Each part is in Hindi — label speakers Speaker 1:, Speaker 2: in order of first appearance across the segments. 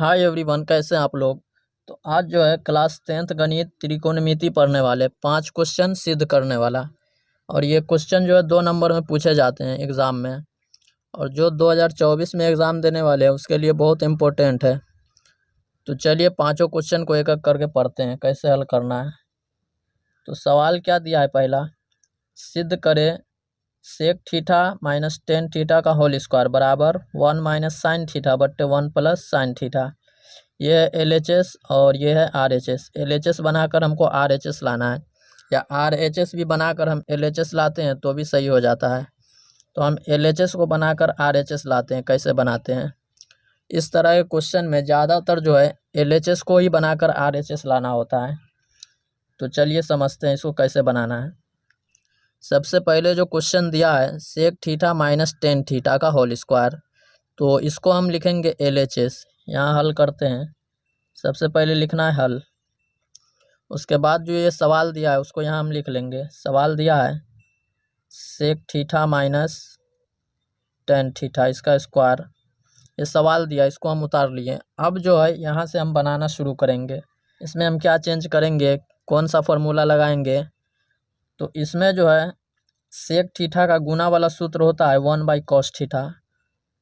Speaker 1: हाय एवरीवन, कैसे हैं आप लोग। तो आज जो है क्लास 10th गणित त्रिकोणमिति पढ़ने वाले 5 क्वेश्चन सिद्ध करने वाला। और ये क्वेश्चन जो है 2 नंबर में पूछे जाते हैं एग्ज़ाम में, और जो 2024 में एग्ज़ाम देने वाले हैं उसके लिए बहुत इम्पोर्टेंट है। तो चलिए पाँचों क्वेश्चन को एक एक करके पढ़ते हैं कैसे हल करना है। तो सवाल क्या दिया है, पहला सिद्ध करें sec theta minus tan theta का होल स्क्वायर बराबर 1 माइनस साइन थीटा बट्टे 1 प्लस साइन थीटा। ये है LHS और ये है RHS। LHS बनाकर हमको RHS लाना है, या RHS भी बनाकर हम LHS लाते हैं तो भी सही हो जाता है। तो हम LHS को बनाकर RHS लाते हैं। कैसे बनाते हैं, इस तरह के क्वेश्चन में ज़्यादातर जो है LHS को ही बनाकर RHS लाना होता है। तो चलिए समझते हैं इसको कैसे बनाना है। सबसे पहले जो क्वेश्चन दिया है sec theta minus tan theta का होल स्क्वायर, तो इसको हम लिखेंगे LHS। यहाँ हल करते हैं। सबसे पहले लिखना है हल, उसके बाद जो ये सवाल दिया है उसको यहाँ हम लिख लेंगे। सवाल दिया है sec theta minus tan theta इसका स्क्वायर, ये सवाल दिया, इसको हम उतार लिए। अब जो है यहाँ से हम बनाना शुरू करेंगे। इसमें हम क्या चेंज करेंगे, कौन सा फॉर्मूला लगाएंगे। तो इसमें जो है सेक थीटा का गुना वाला सूत्र होता है 1/cos थीटा,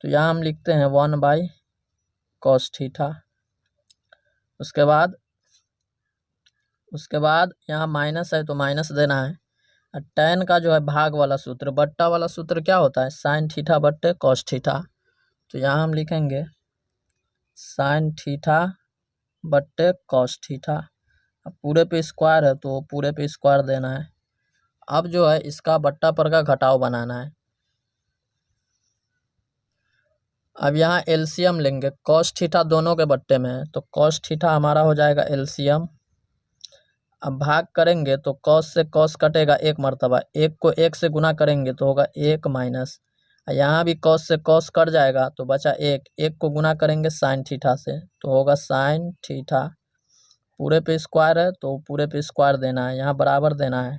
Speaker 1: तो यहाँ हम लिखते हैं 1/cos थीटा। उसके बाद यहाँ माइनस है तो माइनस देना है। और tan का जो है भाग वाला सूत्र, बट्टा वाला सूत्र क्या होता है, साइन थीटा बट्टे कॉस थीटा। तो यहाँ हम लिखेंगे साइन थीटा बट्टे कॉस थीटा। अब पूरे पे स्क्वायर है तो पूरे पे स्क्वायर देना है। अब जो है इसका बट्टा पर का घटाव बनाना है। अब यहाँ एलसीएम लेंगे, कॉस थीटा दोनों के बट्टे में है तो कॉस थीटा हमारा हो जाएगा एलसीएम। अब भाग करेंगे तो कॉस से कॉस कटेगा एक मर्तबा, एक को एक से गुना करेंगे तो होगा एक माइनस। यहाँ भी कॉस से कॉस कट जाएगा तो बचा एक, एक को गुना करेंगे साइन थीटा से तो होगा साइन थीटा। पूरे पे स्क्वायर है तो पूरे पे स्क्वायर देना है, यहाँ बराबर देना है।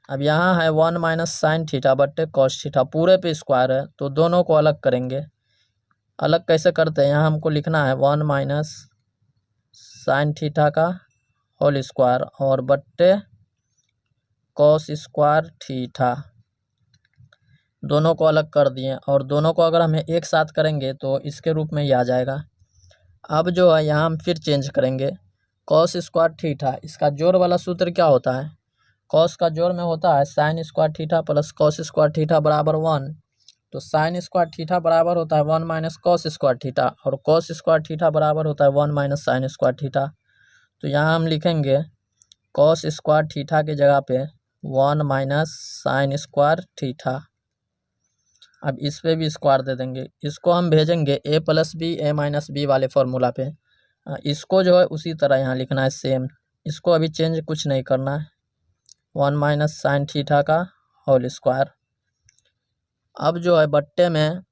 Speaker 1: अब यहाँ है 1 माइनस साइन थीटा बट्टे कॉस थीटा, पूरे पे स्क्वायर है तो दोनों को अलग करेंगे। अलग कैसे करते हैं, यहाँ हमको लिखना है 1 माइनस साइन थीटा का होल स्क्वायर और बट्टे कॉस स्क्वायर थीटा, दोनों को अलग कर दिए। और दोनों को अगर हमें एक साथ करेंगे तो इसके रूप में ही आ जाएगा। अब जो है यहाँ हम फिर चेंज करेंगे, कॉस स्क्वायर थीटा, इसका जोड़ वाला सूत्र क्या होता है, कॉस का जोड़ में होता है sine square theta plus cos square theta बराबर 1। तो साइन स्क्वायर थीटा बराबर होता है 1 माइनस कॉस स्क्वायर थीटा, और कॉस स्क्वायर थीटा बराबर होता है 1 माइनस साइन स्क्वायर थीटा। तो यहाँ हम लिखेंगे कॉस स्क्वायर थीटा की जगह पे 1 माइनस साइन स्क्वायर थीटा। अब इस पे भी स्क्वायर दे देंगे, इसको हम भेजेंगे a plus b a minus b वाले फॉर्मूला पे। इसको जो है उसी तरह यहाँ लिखना है सेम, इसको अभी चेंज कुछ नहीं करना है। 1 माइनस साइन थीटा का होल स्क्वायर। अब जो है बट्टे में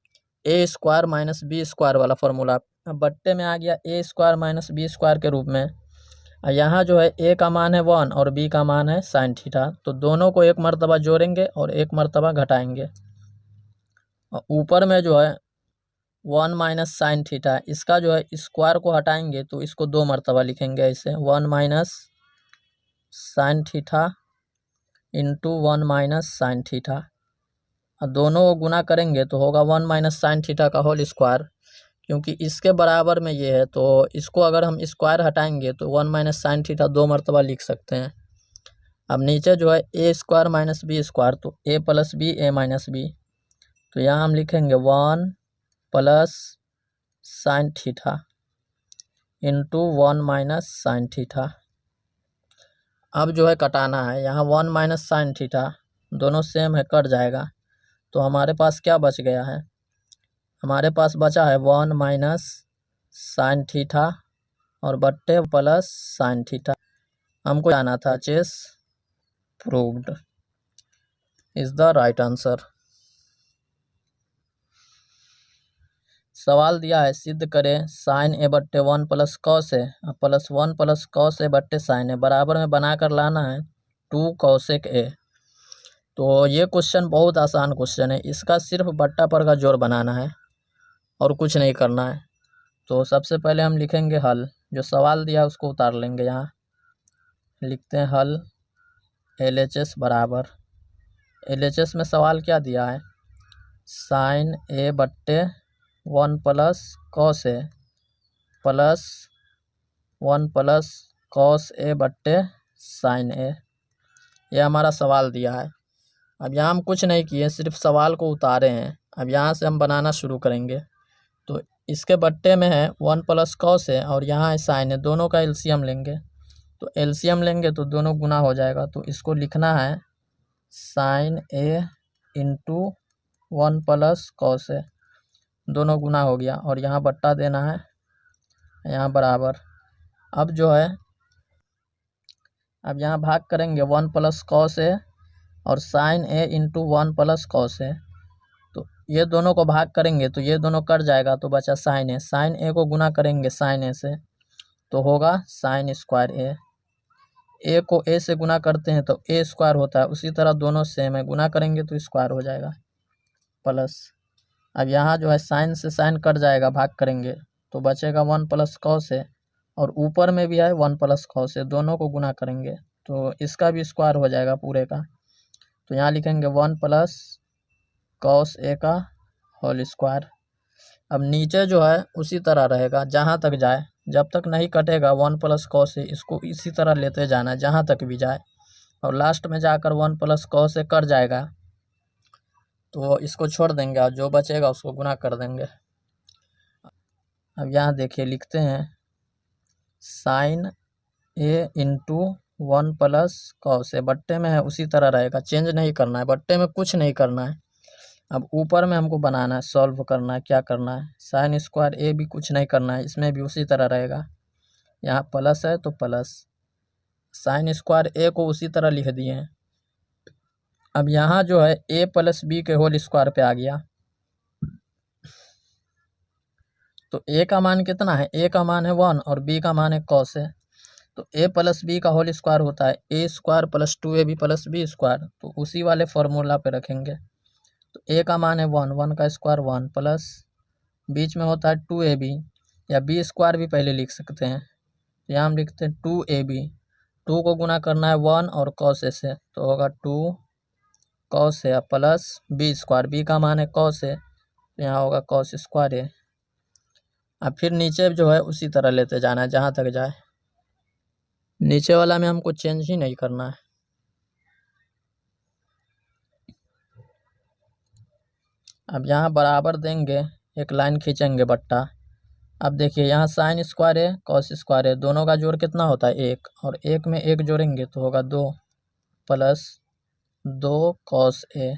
Speaker 1: ए स्क्वायर माइनस बी स्क्वायर वाला फॉर्मूला, अब बट्टे में आ गया A square minus B square के रूप में। यहाँ जो है ए का मान है 1 और बी का मान है साइन थीटा, तो दोनों को एक मर्तबा जोड़ेंगे और एक मर्तबा घटाएंगे। और ऊपर में जो है 1 माइनस साइन थीटा, इसका जो है स्क्वायर को हटाएंगे तो इसको 2 मर्तबा लिखेंगे ऐसे, 1 minus sine theta into 1 minus sine theta. और दोनों को गुना करेंगे तो होगा 1 माइनस साइन थीटा का होल स्क्वायर, क्योंकि इसके बराबर में ये है तो इसको अगर हम स्क्वायर हटाएंगे तो 1 माइनस साइन थीटा 2 मर्तबा लिख सकते हैं। अब नीचे जो है A square minus B square, तो A plus b a minus B, तो यहाँ हम लिखेंगे 1 plus sine theta into 1 minus sine theta. अब जो है कटाना है, यहाँ 1 माइनस साइन थीटा दोनों सेम है, कट जाएगा। तो हमारे पास क्या बच गया है, हमारे पास बचा है 1 माइनस साइन थीटा और बट्टे प्लस साइन थीटा। हमको जाना था चेस proved is the right answer. सवाल दिया है सिद्ध करें साइन ए बट्टे 1 plus cos A plus 1 plus cos A बट्टे साइन ए बराबर में बनाकर लाना है 2 कॉसेक ए। तो ये क्वेश्चन बहुत आसान क्वेश्चन है, इसका सिर्फ बट्टा पर का जोड़ बनाना है और कुछ नहीं करना है। तो सबसे पहले हम लिखेंगे हल, जो सवाल दिया उसको उतार लेंगे। यहाँ लिखते हैं हल LHS बराबर, LHS में सवाल क्या दिया है, साइन ए बट्टे 1 plus cos A plus 1 plus cos A बट्टे साइन ए, ये हमारा सवाल दिया है। अब यहाँ हम कुछ नहीं किए, सिर्फ सवाल को उतारे हैं। अब यहाँ से हम बनाना शुरू करेंगे। तो इसके बट्टे में है 1 प्लस कॉस है और यहाँ है साइन है, दोनों का एलसीएम लेंगे। तो एलसीएम लेंगे तो दोनों गुना हो जाएगा। तो इसको लिखना है sine A into 1 plus cos है, दोनों गुना हो गया और यहाँ बट्टा देना है, यहाँ बराबर। अब जो है अब यहाँ भाग करेंगे 1 प्लस कॉस है और sign A into 1 plus cos है। तो ये दोनों को भाग करेंगे तो ये दोनों कट जाएगा, तो बचा साइन ए। साइन ए को गुना करेंगे साइन ए से तो होगा साइन स्क्वायर ए। ए को ए से गुना करते हैं तो ए स्क्वायर होता है, उसी तरह दोनों सेम है, गुना करेंगे तो स्क्वायर हो जाएगा प्लस। अब यहाँ जो है साइन से साइन कट जाएगा, भाग करेंगे तो बचेगा 1 प्लस कॉस है और ऊपर में भी है 1 प्लस कॉस है, दोनों को गुना करेंगे तो इसका भी स्क्वायर हो जाएगा पूरे का। तो यहाँ लिखेंगे 1 प्लस कॉस ए का होल स्क्वायर। अब नीचे जो है उसी तरह रहेगा जहाँ तक जाए, जब तक नहीं कटेगा 1 प्लस कॉस ए, इसको इसी तरह लेते जाना है जहाँ तक भी जाए, और लास्ट में जाकर 1 प्लस कॉस ए कट जाएगा तो इसको छोड़ देंगे और जो बचेगा उसको गुना कर देंगे। अब यहाँ देखिए लिखते हैं sign A into 1 plus cos A, बट्टे में है उसी तरह रहेगा, चेंज नहीं करना है, बट्टे में कुछ नहीं करना है। अब ऊपर में हमको बनाना है, सॉल्व करना है, क्या करना है, साइन स्क्वायर ए भी कुछ नहीं करना है, इसमें भी उसी तरह रहेगा। यहाँ प्लस है तो प्लस, साइन स्क्वायर ए को उसी तरह लिख दिए हैं। अब यहाँ जो है ए प्लस बी के होल स्क्वायर पे आ गया, तो ए का मान कितना है, ए का मान है 1 और बी का मान है कॉस है। तो ए प्लस बी का होल स्क्वायर होता है A square plus 2ab plus B square, तो उसी वाले फॉर्मूला पे रखेंगे। तो ए का मान है 1, 1 का स्क्वायर 1 प्लस बीच में होता है 2ab, या बी स्क्वायर भी पहले लिख सकते हैं। तो यहाँ हम लिखते हैं 2ab, 2 को गुना करना है 1 और कॉस ए से, तो होगा 2 cos A plus B square, B का मान है कॉस ए, तो यहाँ होगा कॉस स्क्वायर ए। अब फिर नीचे जो है उसी तरह लेते जाना है जहाँ तक जाए, नीचे वाला में हमको चेंज ही नहीं करना है। अब यहाँ बराबर देंगे, एक लाइन खींचेंगे बट्टा। अब देखिए यहाँ साइन स्क्वायर है कॉस स्क्वायर है, दोनों का जोड़ कितना होता है 1, और 1 में 1 जोड़ेंगे तो होगा 2 प्लस 2 कॉस ए,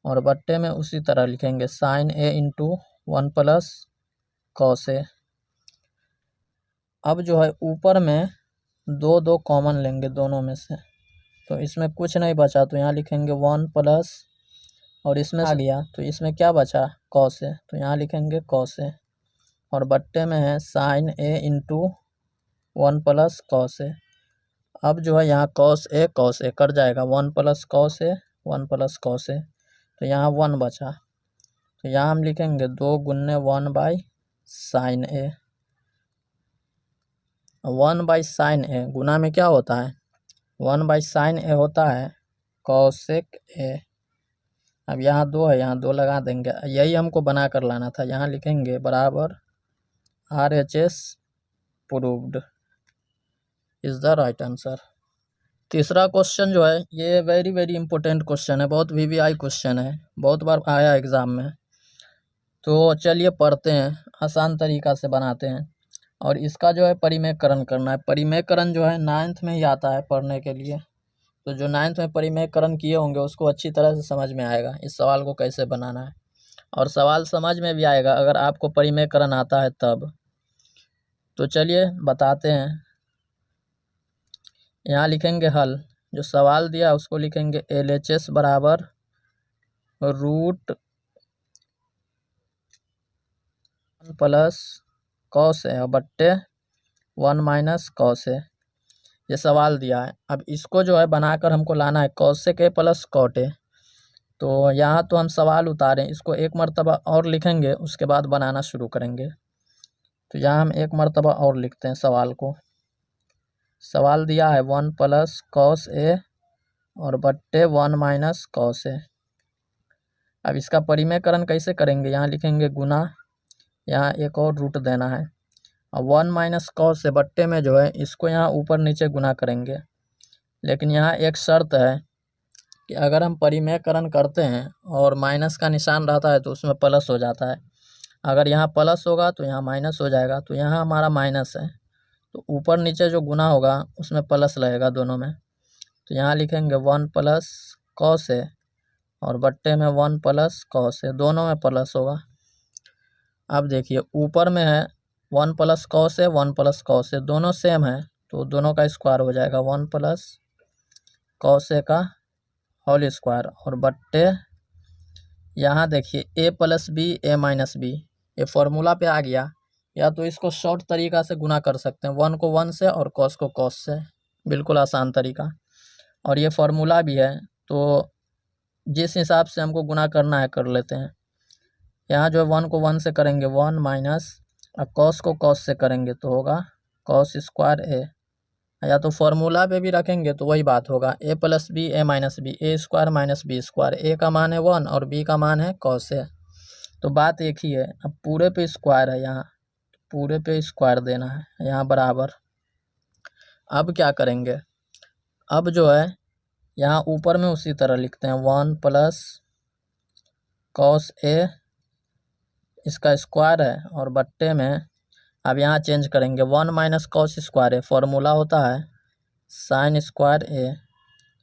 Speaker 1: और बट्टे में उसी तरह लिखेंगे sign A into 1 plus cos A. अब जो है ऊपर में 2 2 कॉमन लेंगे दोनों में से, तो इसमें कुछ नहीं बचा, तो यहाँ लिखेंगे 1 प्लस, और इसमें आ गया तो इसमें क्या बचा कॉस ए, तो यहाँ लिखेंगे कॉस ए, और बट्टे में है sine A into 1 plus cos A. अब जो है यहाँ कॉस ए कट जाएगा, 1 plus cos A 1 plus cos A, तो यहाँ 1 बचा, तो यहाँ हम लिखेंगे 2 गुन्ने 1 by sine A. 1 by sine A गुना में क्या होता है, 1 बाई साइन ए होता है कॉसेक ए। अब यहाँ 2 है, यहाँ 2 लगा देंगे, यही हमको बना कर लाना था। यहाँ लिखेंगे बराबर RHS proved is the right answer. तीसरा क्वेश्चन जो है ये वेरी इंपॉर्टेंट क्वेश्चन है, बहुत VVI क्वेश्चन है, बहुत बार आया एग्ज़ाम में। तो चलिए पढ़ते हैं, आसान तरीक़ा से बनाते हैं। और इसका जो है परिमेयकरण करना है। परिमेयकरण जो है 9th में ही आता है पढ़ने के लिए, तो जो 9th में परिमेयकरण किए होंगे उसको अच्छी तरह से समझ में आएगा इस सवाल को कैसे बनाना है, और सवाल समझ में भी आएगा अगर आपको परिमेयकरण आता है तब। तो चलिए बताते हैं। यहाँ लिखेंगे हल, जो सवाल दिया उसको लिखेंगे LHS बराबर रूट प्लस कॉस है बट्टे 1 माइनस कॉस है, ये सवाल दिया है। अब इसको जो है बनाकर हमको लाना है cosec A plus cot A. तो यहाँ तो हम सवाल उतारें, इसको एक मर्तबा और लिखेंगे, उसके बाद बनाना शुरू करेंगे। तो यहाँ हम एक मर्तबा और लिखते हैं सवाल को। सवाल दिया है 1 प्लस कॉस ए और बट्टे 1 माइनस कॉस ए। अब इसका परिमेयकरण कैसे करेंगे, यहाँ लिखेंगे गुना, यहाँ एक और रूट देना है और 1 माइनस कॉस से बट्टे में जो है इसको यहाँ ऊपर नीचे गुना करेंगे। लेकिन यहाँ एक शर्त है कि अगर हम परिमेयकरण करते हैं और माइनस का निशान रहता है तो उसमें प्लस हो जाता है, अगर यहाँ प्लस होगा तो यहाँ माइनस हो जाएगा। तो यहाँ हमारा माइनस है तो ऊपर नीचे जो गुना होगा उसमें प्लस लगेगा दोनों में। तो यहाँ लिखेंगे 1 प्लस कॉस है और बट्टे में 1 प्लस कॉस है, दोनों में प्लस होगा। अब देखिए ऊपर में है 1 प्लस कॉस है 1 प्लस कॉस है, दोनों सेम है तो दोनों का स्क्वायर हो जाएगा 1 प्लस कॉस ए का होल स्क्वायर और बट्टे यहाँ देखिए ए plus b a minus B, ये फॉर्मूला पे आ गया। या तो इसको शॉर्ट तरीका से गुना कर सकते हैं, 1 को 1 से और कॉस को कॉस से, बिल्कुल आसान तरीका। और ये फार्मूला भी है तो जिस हिसाब से हमको गुना करना है कर लेते हैं। यहाँ जो 1 को 1 से करेंगे 1 माइनस, अब कॉस को कॉस से करेंगे तो होगा कॉस स्क्वायर ए, या तो फार्मूला पे भी रखेंगे तो वही बात होगा ए plus b a minus B, A square minus B square, A का मान है 1 और बी का मान है कॉस ए, तो बात एक ही है। अब पूरे पे स्क्वायर है, यहाँ पूरे पे स्क्वायर देना है, यहाँ बराबर। अब क्या करेंगे, अब जो है यहाँ ऊपर में उसी तरह लिखते हैं 1 प्लस कॉस ए, इसका स्क्वायर है और बट्टे में अब यहाँ चेंज करेंगे 1 माइनस कॉस स्क्वायर है, फॉर्मूला होता है साइन स्क्वायर ए,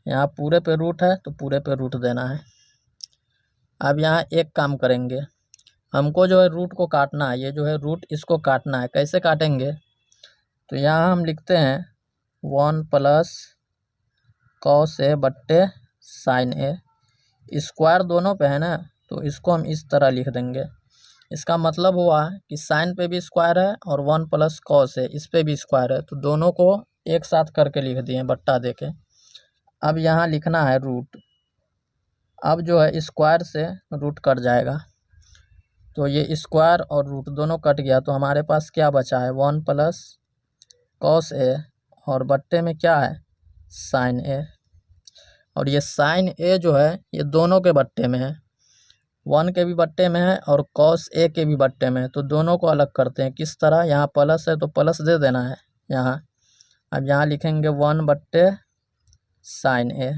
Speaker 1: यहाँ पूरे पे रूट है तो पूरे पे रूट देना है। अब यहाँ एक काम करेंगे, हमको जो है रूट को काटना है, ये जो है रूट इसको काटना है। कैसे काटेंगे, तो यहाँ हम लिखते हैं 1 प्लस कॉस ए बट्टे साइन ए, स्क्वायर दोनों पे है ना तो इसको हम इस तरह लिख देंगे। इसका मतलब हुआ कि साइन पे भी स्क्वायर है और 1 प्लस कॉस है इस पे भी स्क्वायर है, तो दोनों को एक साथ करके लिख दिए बट्टा देके। अब यहाँ लिखना है रूट, अब जो है स्क्वायर से रूट कट जाएगा तो ये स्क्वायर और रूट दोनों कट गया, तो हमारे पास क्या बचा है 1 प्लस कॉस ए और बट्टे में क्या है साइन ए, और ये साइन ए जो है ये दोनों के बट्टे में है, 1 के भी बट्टे में है और कॉस ए के भी बट्टे में है, तो दोनों को अलग करते हैं। किस तरह, यहाँ प्लस है तो प्लस दे देना है यहाँ। अब यहाँ लिखेंगे 1 बट्टे साइन ए,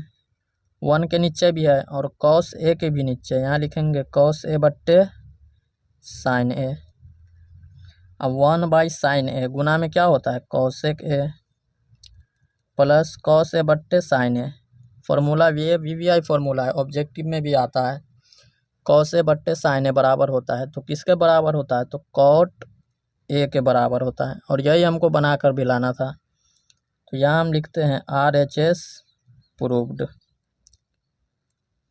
Speaker 1: 1 के नीचे भी है और कॉस ए के भी नीचे, यहाँ लिखेंगे कॉस ए बट्टे साइन ए। अब 1 बाई साइन ए गुना में क्या होता है cosec A plus cos A बट्टे साइन ए, फॉर्मूला वीवीआई फॉर्मूला है, ऑब्जेक्टिव में भी आता है। कॉस ए बट्टे साइन ए बराबर होता है तो किसके बराबर होता है, तो कॉट ए के बराबर होता है, और यही हमको बनाकर भी लाना था। तो यहाँ हम लिखते हैं RHS proved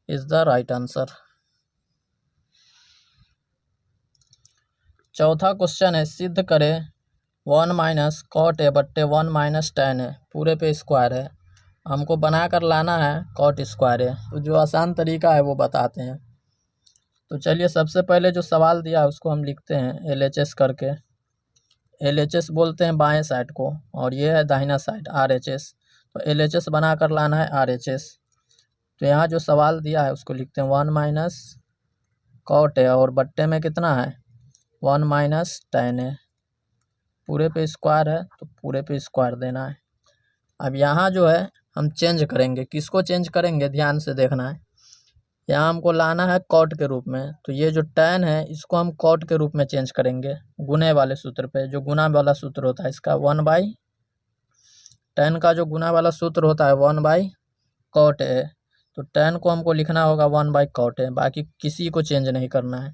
Speaker 1: is the right answer. चौथा क्वेश्चन है, सिद्ध करें 1 माइनस कॉट ए बट्टे 1 माइनस टेन ए, पूरे पे स्क्वायर है, हमको बना कर लाना है कॉट स्क्वायर है। तो जो आसान तरीका है वो बताते हैं। तो चलिए सबसे पहले जो सवाल दिया है उसको हम लिखते हैं LHS करके, LHS बोलते हैं बाएं साइड को और ये है दाहिना साइड RHS, तो LHS बना कर लाना है RHS। तो यहाँ जो सवाल दिया है उसको लिखते हैं 1 माइनस कॉट है और बट्टे में कितना है 1 माइनस टेन है, पूरे पे स्क्वायर है तो पूरे पे स्क्वायर देना है। अब यहाँ जो है हम चेंज करेंगे, किसको चेंज करेंगे ध्यान से देखना है, यहाँ हमको लाना है कॉट के रूप में, तो ये जो टेन है इसको हम कॉट के रूप में चेंज करेंगे गुने वाले सूत्र पे, जो गुना वाला सूत्र होता है इसका 1 बाई टेन का जो गुना वाला सूत्र होता है 1 बाई कॉट है, तो टेन को हमको लिखना होगा 1 बाई कॉट है, बाकी किसी को चेंज नहीं करना है।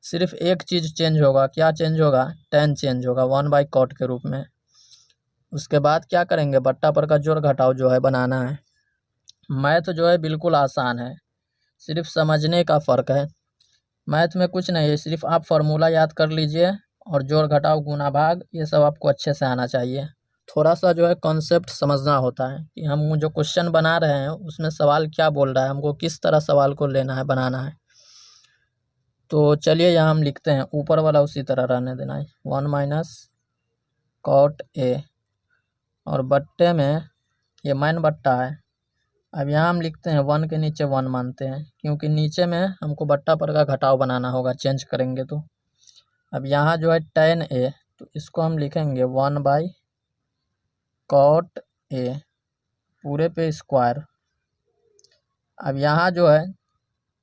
Speaker 1: सिर्फ एक चीज़ चेंज होगा, क्या चेंज होगा, टेन चेंज होगा 1 बाई कॉट के रूप में। उसके बाद क्या करेंगे, बट्टा पर का जोड़ घटाव जो है बनाना है। मैथ जो है बिल्कुल आसान है, सिर्फ समझने का फ़र्क है। मैथ में कुछ नहीं है, सिर्फ आप फार्मूला याद कर लीजिए और जोड़ घटाव गुना भाग ये सब आपको अच्छे से आना चाहिए। थोड़ा सा जो है कॉन्सेप्ट समझना होता है कि हम जो क्वेश्चन बना रहे हैं उसमें सवाल क्या बोल रहा है, हमको किस तरह सवाल को लेना है बनाना है। तो चलिए यहाँ हम लिखते हैं, ऊपर वाला उसी तरह रहने देना है, 1 माइनस कॉट ए, और बट्टे में ये माइन बट्टा है। अब यहाँ हम लिखते हैं 1 के नीचे 1 मानते हैं, क्योंकि नीचे में हमको बट्टा पर का घटाव बनाना होगा, चेंज करेंगे तो। अब यहाँ जो है tan ए, तो इसको हम लिखेंगे 1 बाई कॉट ए पूरे पे स्क्वायर। अब यहाँ जो है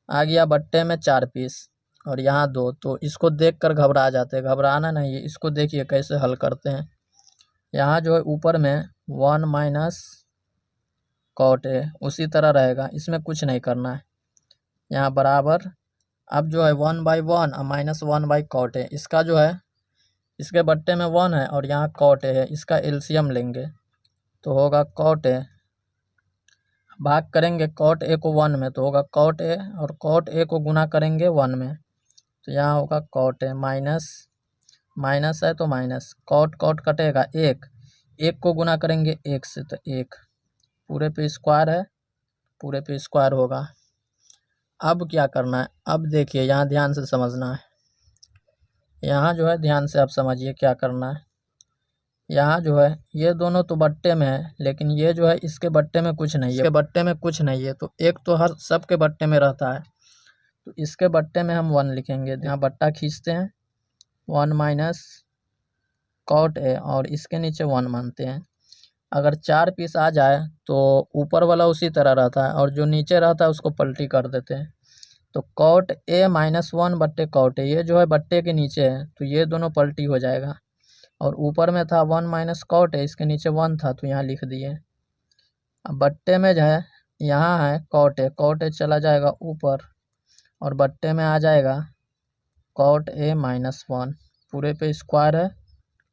Speaker 1: आ गया बट्टे में 4 पीस और यहाँ 2, तो इसको देखकर घबरा जाते हैं, घबराना नहीं है, इसको देखिए कैसे हल करते हैं। यहाँ जो है ऊपर में 1 माइनस कॉट ए उसी तरह रहेगा, इसमें कुछ नहीं करना है, यहाँ बराबर। अब जो है 1 बाई 1 और माइनस 1 बाई कॉट ए, इसका जो है इसके बट्टे में 1 है और यहाँ कॉट ए है, इसका एलसीएम लेंगे तो होगा कॉट ए, भाग करेंगे कॉट ए को 1 में तो होगा कॉट ए, और कॉट ए को गुना करेंगे 1 में तो यहाँ होगा कॉट ए, माइनस माइनस है तो माइनस, कॉट कॉट कटेगा, एक को गुना करेंगे 1 से तो 1, पूरे पे स्क्वायर है, पूरे पे स्क्वायर होगा। अब क्या करना है, अब देखिए यहाँ ध्यान से समझना है, यहाँ जो है ध्यान से आप समझिए क्या करना है। यहाँ जो है ये दोनों तो बट्टे में है, लेकिन ये जो है इसके बट्टे में कुछ नहीं है, इसके बट्टे में कुछ नहीं है, तो एक तो हर सब के बट्टे में रहता है, तो इसके बट्टे में हम 1 लिखेंगे। यहाँ बट्टा खींचते हैं, 1 माइनस कॉट ए और इसके नीचे 1 मानते हैं। अगर 4 पीस आ जाए तो ऊपर वाला उसी तरह रहता है और जो नीचे रहता है उसको पलटी कर देते हैं, तो कॉट ए माइनस 1 बट्टे कॉट ए, ये जो है बट्टे के नीचे है तो ये दोनों पलटी हो जाएगा, और ऊपर में था 1 माइनस कॉट ए, इसके नीचे 1 था तो यहाँ लिख दिए। अब बट्टे में जो है यहाँ है कॉट ए चला जाएगा ऊपर और बट्टे में आ जाएगा कॉट ए माइनस 1, पूरे पे स्क्वायर है,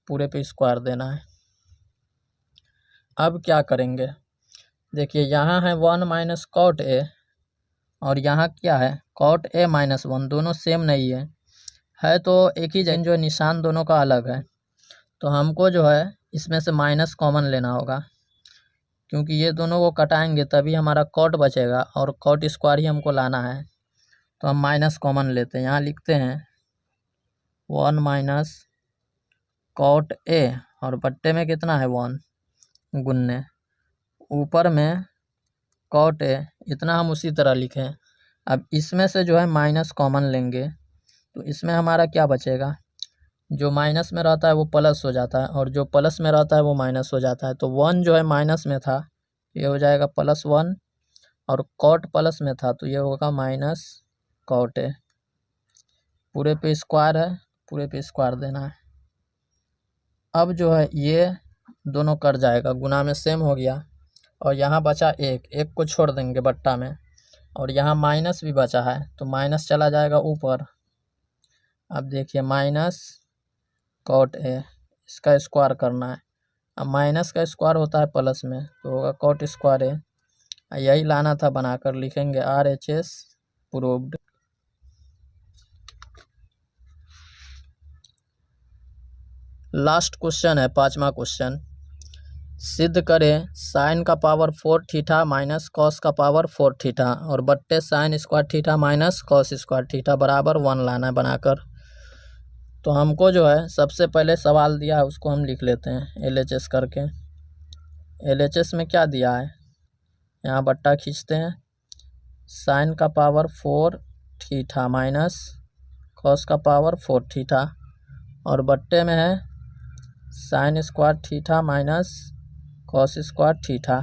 Speaker 1: पूरे पे स्क्वायर देना है। अब क्या करेंगे, देखिए यहाँ है 1 माइनस कॉट ए और यहाँ क्या है कॉट ए माइनस 1, दोनों सेम नहीं है तो एक ही जगह, जो निशान दोनों का अलग है, तो हमको जो है इसमें से माइनस कॉमन लेना होगा, क्योंकि ये दोनों को कटाएंगे तभी हमारा कॉट बचेगा और कॉट स्क्वायर ही हमको लाना है, तो हम माइनस कॉमन लेते हैं। यहाँ लिखते हैं 1 माइनस कॉट ए और बट्टे में कितना है 1 गुन्ने ऊपर में कॉट ए, इतना हम उसी तरह लिखें। अब इसमें से जो है माइनस कॉमन लेंगे तो इसमें हमारा क्या बचेगा, जो माइनस में रहता है वो प्लस हो जाता है और जो प्लस में रहता है वो माइनस हो जाता है, तो 1 जो है माइनस में था ये हो जाएगा +1 और कॉट प्लस में था तो ये होगा माइनस कॉट ए, पूरे पे स्क्वायर है, पूरे पे स्क्वायर देना है। अब जो है ये दोनों कट जाएगा, गुना में सेम हो गया और यहाँ बचा एक को छोड़ देंगे बट्टा में, और यहाँ माइनस भी बचा है तो माइनस चला जाएगा ऊपर। अब देखिए माइनस कॉट ए, इसका स्क्वायर करना है, अब माइनस का स्क्वायर होता है प्लस में तो होगा कॉट स्क्वायर ए, यही लाना था बनाकर, लिखेंगे RHS प्रूव्ड। लास्ट क्वेश्चन है 5वां क्वेश्चन, सिद्ध करें साइन का पावर 4 थीटा माइनस कॉस का पावर 4 थीटा और बट्टे sign square theta minus cos square theta बराबर 1 लाना है बनाकर। तो हमको जो है सबसे पहले सवाल दिया है उसको हम लिख लेते हैं LHS करके। LHS में क्या दिया है, यहाँ बट्टा खींचते हैं, साइन का पावर 4 थीटा माइनस कॉस का पावर 4 थीटा और बट्टे में है sine square theta minus cos square theta.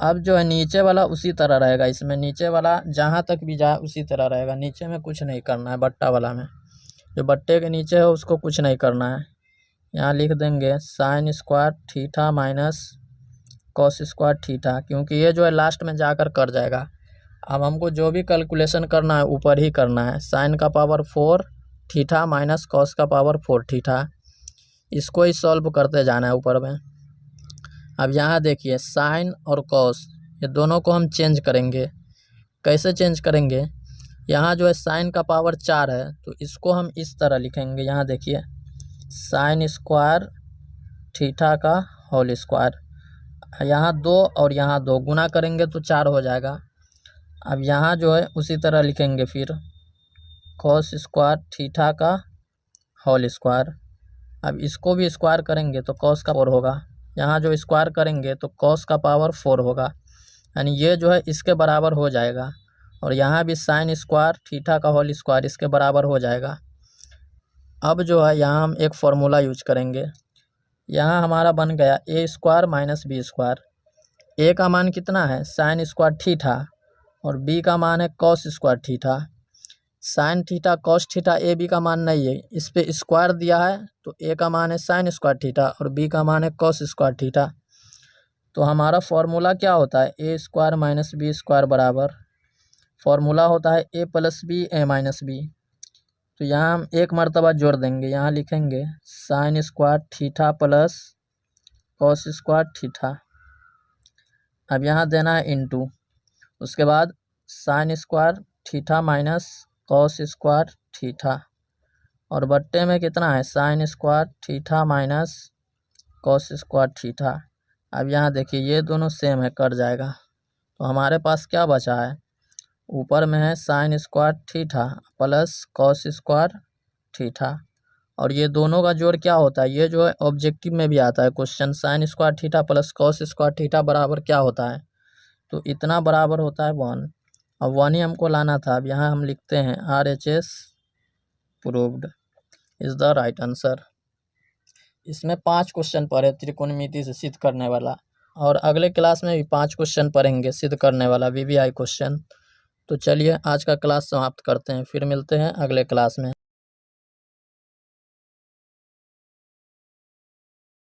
Speaker 1: अब जो है नीचे वाला उसी तरह रहेगा, इसमें नीचे वाला जहाँ तक भी जाए उसी तरह रहेगा, नीचे में कुछ नहीं करना है, बट्टा वाला में जो बट्टे के नीचे है उसको कुछ नहीं करना है। यहाँ लिख देंगे sign square theta minus cos square theta, क्योंकि ये जो है लास्ट में जाकर कर जाएगा। अब हमको जो भी कैलकुलेशन करना है ऊपर ही करना है, साइन का पावर 4 थीटा माइनस कॉस का पावर 4 थीटा, इसको ही सॉल्व करते जाना है ऊपर में। अब यहाँ देखिए साइन और कॉस ये दोनों को हम चेंज करेंगे, कैसे चेंज करेंगे, यहाँ जो है साइन का पावर 4 है तो इसको हम इस तरह लिखेंगे, यहाँ देखिए साइन स्क्वायर थीटा का होल स्क्वायर, यहाँ 2 और यहाँ 2 गुना करेंगे तो 4 हो जाएगा। अब यहाँ जो है उसी तरह लिखेंगे फिर कॉस स्क्वायर थीटा का होल स्क्वायर। अब इसको भी स्क्वायर करेंगे तो कॉस का 4 होगा, यहाँ जो स्क्वायर करेंगे तो कॉस का पावर 4 होगा, यानी ये जो है इसके बराबर हो जाएगा। और यहाँ भी साइन स्क्वायर थीटा का होल स्क्वायर इसके बराबर हो जाएगा। अब जो है यहाँ हम एक फॉर्मूला यूज करेंगे। यहाँ हमारा बन गया A square minus B square. A का मान कितना है साइन स्क्वायर थीटा और बी का मान है cos square theta. Sine theta cos theta A B का मान नहीं है, इस पे स्क्वायर दिया है तो ए का मान है साइन स्क्वायर थीटा और बी का मान है कॉस स्क्वायर थीटा। तो हमारा फॉर्मूला क्या होता है A square minus B square बराबर फॉर्मूला होता है ए plus b a minus B. तो यहाँ हम एक मर्तबा जोड़ देंगे, यहाँ लिखेंगे sign square theta plus cos square theta. अब यहाँ देना है इनटू, उसके बाद sign square theta minus cos square theta और बट्टे में कितना है sine square theta minus cos square theta. अब यहाँ देखिए ये दोनों सेम है, कट जाएगा। तो हमारे पास क्या बचा है, ऊपर में है sine square theta plus cos square theta और ये दोनों का जोड़ क्या होता है, ये जो है ऑब्जेक्टिव में भी आता है question, sign square theta plus cos square theta बराबर क्या होता है, तो इतना बराबर होता है 1। अब 1 ही हमको लाना था। अब यहाँ हम लिखते हैं RHS proved is the right answer. इसमें 5 क्वेश्चन पढ़े त्रिकोणमिति से सिद्ध करने वाला, और अगले क्लास में भी 5 क्वेश्चन पढ़ेंगे सिद्ध करने वाला VBI क्वेश्चन। तो चलिए आज का क्लास समाप्त करते हैं, फिर मिलते हैं अगले क्लास में।